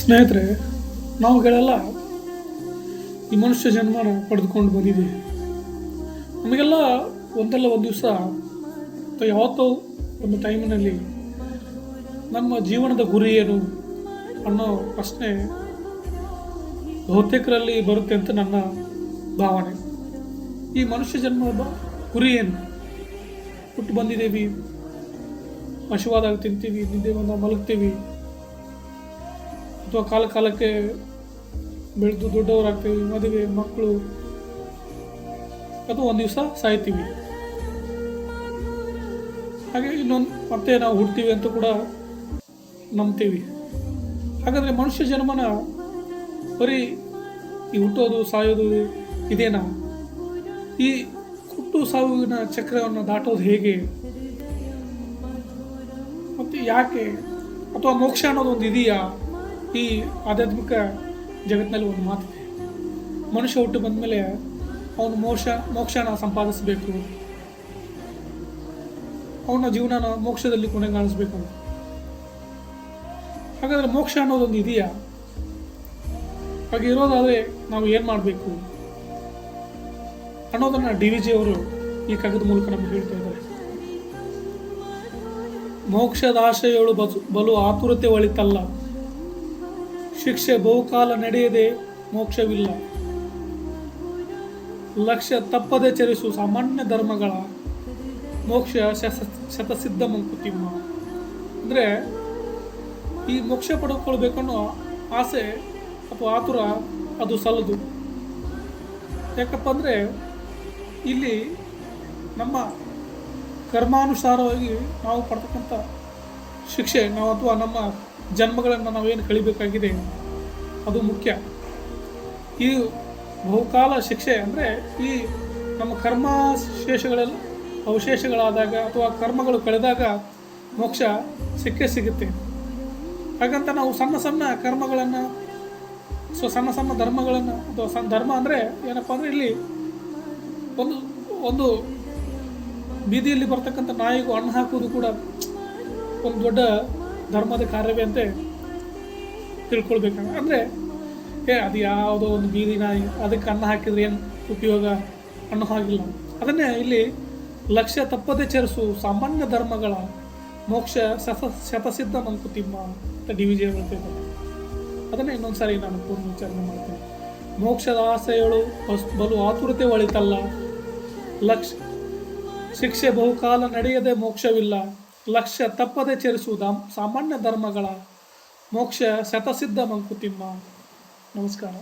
ಸ್ನೇಹಿತರೆ, ನಾವುಗಳೆಲ್ಲ ಈ ಮನುಷ್ಯ ಜನ್ಮನ ಪಡೆದುಕೊಂಡು ಬಂದಿದ್ದೀವಿ. ನಮಗೆಲ್ಲ ಒಂದಲ್ಲ ಒಂದು ದಿವಸ ಅಥವಾ ಯಾವತ್ತೋ ಒಂದು ಟೈಮಿನಲ್ಲಿ ನಮ್ಮ ಜೀವನದ ಗುರಿ ಏನು ಅನ್ನೋ ಪ್ರಶ್ನೆ ಬಹುತೇಕರಲ್ಲಿ ಬರುತ್ತೆ ಅಂತ ನನ್ನ ಭಾವನೆ. ಈ ಮನುಷ್ಯ ಜನ್ಮದ ಗುರಿ ಏನು? ಹುಟ್ಟು ಬಂದಿದ್ದೀವಿ, ಹಸಿವಾದಾಗ ತಿಂತೀವಿ, ನಿದ್ದೆ ಬಂದಾಗ ಮಲಗ್ತೀವಿ, ಅಥವಾ ಕಾಲಕ್ಕೆ ಬೆಳೆದು ದೊಡ್ಡವರಾಗ್ತೀವಿ, ಮದುವೆ, ಮಕ್ಕಳು, ಅಥವಾ ಒಂದು ದಿವಸ ಸಾಯ್ತೀವಿ. ಹಾಗೆ ಇನ್ನೊಂದು ಮತ್ತೆ ನಾವು ಹುಡ್ತೀವಿ ಅಂತ ಕೂಡ ನಂಬ್ತೀವಿ. ಹಾಗಾದರೆ ಮನುಷ್ಯ ಜನ್ಮನ ಬರೀ ಈ ಹುಟ್ಟೋದು ಸಾಯೋದು ಇದೇನಾ? ಈ ಹುಟ್ಟು ಸಾವಿನ ಚಕ್ರವನ್ನು ದಾಟೋದು ಹೇಗೆ ಮತ್ತು ಯಾಕೆ? ಅಥವಾ ಮೋಕ್ಷ ಅನ್ನೋದು ಒಂದು ಇದೆಯಾ? ಈ ಆಧ್ಯಾತ್ಮಿಕ ಜಗತ್ತಿನಲ್ಲಿ ಒಂದು ಮಾತಿದೆ, ಮನುಷ್ಯ ಹುಟ್ಟು ಬಂದ ಮೇಲೆ ಅವನು ಮೋಕ್ಷನ ಸಂಪಾದಿಸಬೇಕು, ಅವನ ಜೀವನನ ಮೋಕ್ಷದಲ್ಲಿ ಕೊನೆಗಾಣಿಸ್ಬೇಕು. ಹಾಗಾದರೆ ಮೋಕ್ಷ ಅನ್ನೋದೊಂದು ಇದೆಯಾ? ಹಾಗೆ ಇರೋದಾದರೆ ನಾವು ಏನು ಮಾಡಬೇಕು ಅನ್ನೋದನ್ನು DVG ಅವರು ಈ ಕಾಗದ ಮೂಲಕ ನಮಗೆ ಹೇಳ್ತಾ ಇದ್ದಾರೆ. ಮೋಕ್ಷದ ಆಶಯಗಳು ಬಲು ಆತುರತೆ ಒಳಿತಲ್ಲ, ಶಿಕ್ಷೆ ಬಹುಕಾಲ ನಡೆಯದೆ ಮೋಕ್ಷವಿಲ್ಲ, ಲಕ್ಷ್ಯ ತಪ್ಪದೆ ಚರಿಸು ಸಾಮಾನ್ಯ ಧರ್ಮಗಳ, ಮೋಕ್ಷ ಶತಸಿದ್ಧ ಮಂಕುತಿಮ್ಮ. ಅಂದರೆ ಈ ಮೋಕ್ಷ ಪಡ್ಕೊಳ್ಬೇಕನ್ನೋ ಆಸೆ ಅಥವಾ ಆತುರ ಅದು ಸಲ್ಲದು. ಯಾಕಪ್ಪ ಅಂದರೆ ಇಲ್ಲಿ ನಮ್ಮ ಕರ್ಮಾನುಸಾರವಾಗಿ ನಾವು ಪಡ್ತಕ್ಕಂಥ ಶಿಕ್ಷೆ ಅಥವಾ ನಮ್ಮ ಜನ್ಮಗಳನ್ನು ನಾವೇನು ಕಳಿಬೇಕಾಗಿದೆ ಅದು ಮುಖ್ಯ. ಈ ಬಹುಕಾಲ ಶಿಕ್ಷೆ ಅಂದರೆ ಈ ನಮ್ಮ ಕರ್ಮಾಶೇಷಗಳೆಲ್ಲ ಅವಶೇಷಗಳಾದಾಗ ಅಥವಾ ಕರ್ಮಗಳು ಕಳೆದಾಗ ಮೋಕ್ಷ ಸಿಕ್ಕೇ ಸಿಗುತ್ತೆ. ಹಾಗಂತ ನಾವು ಸಣ್ಣ ಸಣ್ಣ ಕರ್ಮಗಳನ್ನು ಸಣ್ಣ ಸಣ್ಣ ಧರ್ಮಗಳನ್ನು ಅಥವಾ ಧರ್ಮ ಅಂದರೆ ಏನಪ್ಪ ಅಂದರೆ ಇಲ್ಲಿ ಒಂದು ಬೀದಿಯಲ್ಲಿ ಬರ್ತಕ್ಕಂಥ ನಾಯಿಗೂ ಹಣ್ಣು ಹಾಕುವುದು ಕೂಡ ಒಂದು ದೊಡ್ಡ ಧರ್ಮದ ಕಾರ್ಯವೇ ಅಂತ ತಿಳ್ಕೊಳ್ಬೇಕು. ಅಂದರೆ ಅದು ಯಾವುದೋ ಒಂದು ಬೀದಿ ನಾಯಿ, ಅದಕ್ಕೆ ಅನ್ನ ಹಾಕಿದ್ರೆ ಏನು ಉಪಯೋಗ ಅನ್ನೋ ಹಾಗಿಲ್ಲ. ಅದನ್ನೇ ಇಲ್ಲಿ ಲಕ್ಷ್ಯ ತಪ್ಪದೆ ಚರಿಸು ಸಾಮಾನ್ಯ ಧರ್ಮಗಳ, ಮೋಕ್ಷ ಶತಸಿದ್ಧ ಮಂಕುತಿಮ್ಮ ಅಂತ DVG ಹೇಳ್ತಾ ಇದ್ದಾರೆ. ಅದನ್ನೇ ಇನ್ನೊಂದು ಸಾರಿ ನಾನು ಪೂರ್ಣ ವಿಚಾರಣೆ ಮಾಡ್ತೇನೆ. ಮೋಕ್ಷದ ಆಸೆಗಳು ಬಲು ಆತುರತೆ ಒಳಿತಲ್ಲ, ಶಿಕ್ಷೆ ಬಹುಕಾಲ ನಡೆಯದೆ ಮೋಕ್ಷವಿಲ್ಲ, ಲಕ್ಷ್ಯ ತಪ್ಪದೆ ಚರಿಸುವುದ ಸಾಮಾನ್ಯ ಧರ್ಮಗಳ, ಮೋಕ್ಷ ಶತಸಿದ್ಧ ಮಂಕುತಿಮ್ಮ. ನಮಸ್ಕಾರ.